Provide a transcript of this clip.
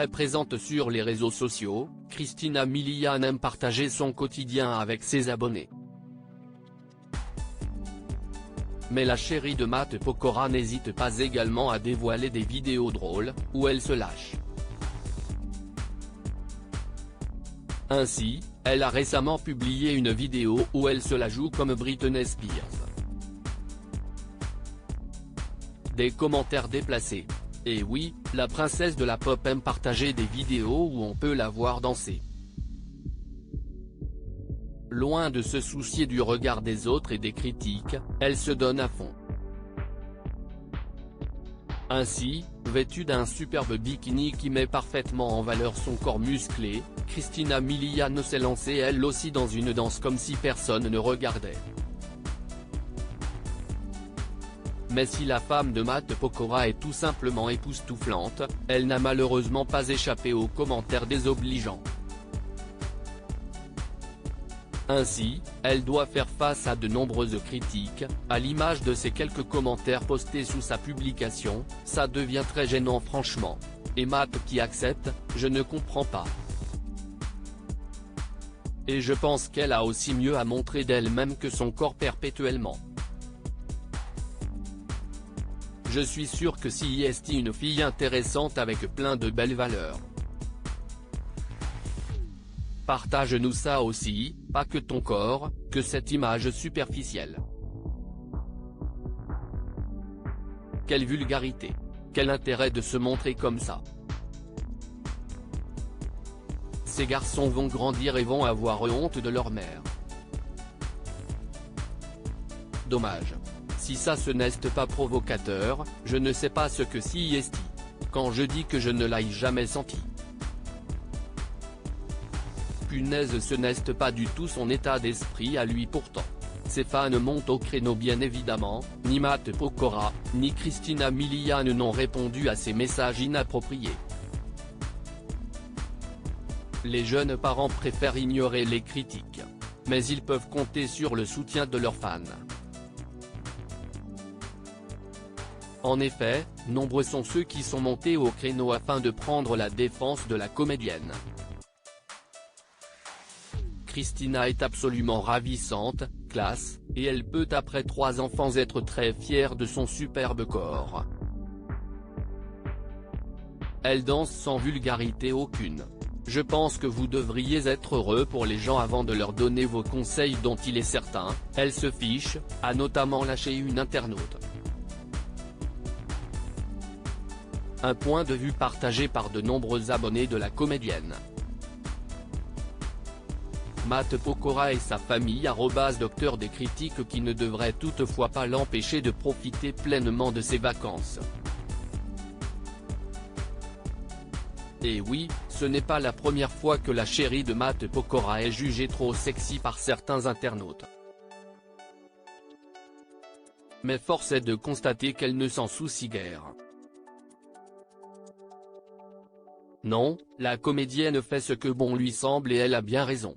très présente sur les réseaux sociaux, Christina Milian aime partager son quotidien avec ses abonnés. Mais la chérie de Matt Pokora n'hésite pas également à dévoiler des vidéos drôles, où elle se lâche. Ainsi, elle a récemment publié une vidéo où elle se la joue comme Britney Spears. Des commentaires déplacés. Et oui, la princesse de la pop aime partager des vidéos où on peut la voir danser. Loin de se soucier du regard des autres et des critiques, elle se donne à fond. Ainsi, vêtue d'un superbe bikini qui met parfaitement en valeur son corps musclé, Christina Milian s'est lancée elle aussi dans une danse comme si personne ne regardait. Mais si la femme de Matt Pokora est tout simplement époustouflante, elle n'a malheureusement pas échappé aux commentaires désobligeants. Ainsi, elle doit faire face à de nombreuses critiques, à l'image de ces quelques commentaires postés sous sa publication. Ça devient très gênant franchement. Et Matt qui accepte, je ne comprends pas. Et je pense qu'elle a aussi mieux à montrer d'elle-même que son corps perpétuellement. Je suis sûr que si est une fille intéressante avec plein de belles valeurs. Partage-nous ça aussi, pas que ton corps, que cette image superficielle. Quelle vulgarité. Quel intérêt de se montrer comme ça. Ces garçons vont grandir et vont avoir honte de leur mère. Dommage. Si ça ce n'est pas provocateur, je ne sais pas ce que si est. Quand je dis que je ne l'ai jamais senti. Punaise, ce n'est pas du tout son état d'esprit à lui pourtant. Ses fans montent au créneau bien évidemment, ni Matt Pokora, ni Christina Milian n'ont répondu à ces messages inappropriés. Les jeunes parents préfèrent ignorer les critiques. Mais ils peuvent compter sur le soutien de leurs fans. En effet, nombreux sont ceux qui sont montés au créneau afin de prendre la défense de la comédienne. Christina est absolument ravissante, classe, et elle peut après 3 enfants être très fière de son superbe corps. Elle danse sans vulgarité aucune. Je pense que vous devriez être heureux pour les gens avant de leur donner vos conseils dont il est certain, elle se fiche, a notamment lâché une internaute. Un point de vue partagé par de nombreux abonnés de la comédienne. Matt Pokora et sa famille @docteur des critiques qui ne devrait toutefois pas l'empêcher de profiter pleinement de ses vacances. Et oui, ce n'est pas la première fois que la chérie de Matt Pokora est jugée trop sexy par certains internautes. Mais force est de constater qu'elle ne s'en soucie guère. Non, la comédienne fait ce que bon lui semble et elle a bien raison.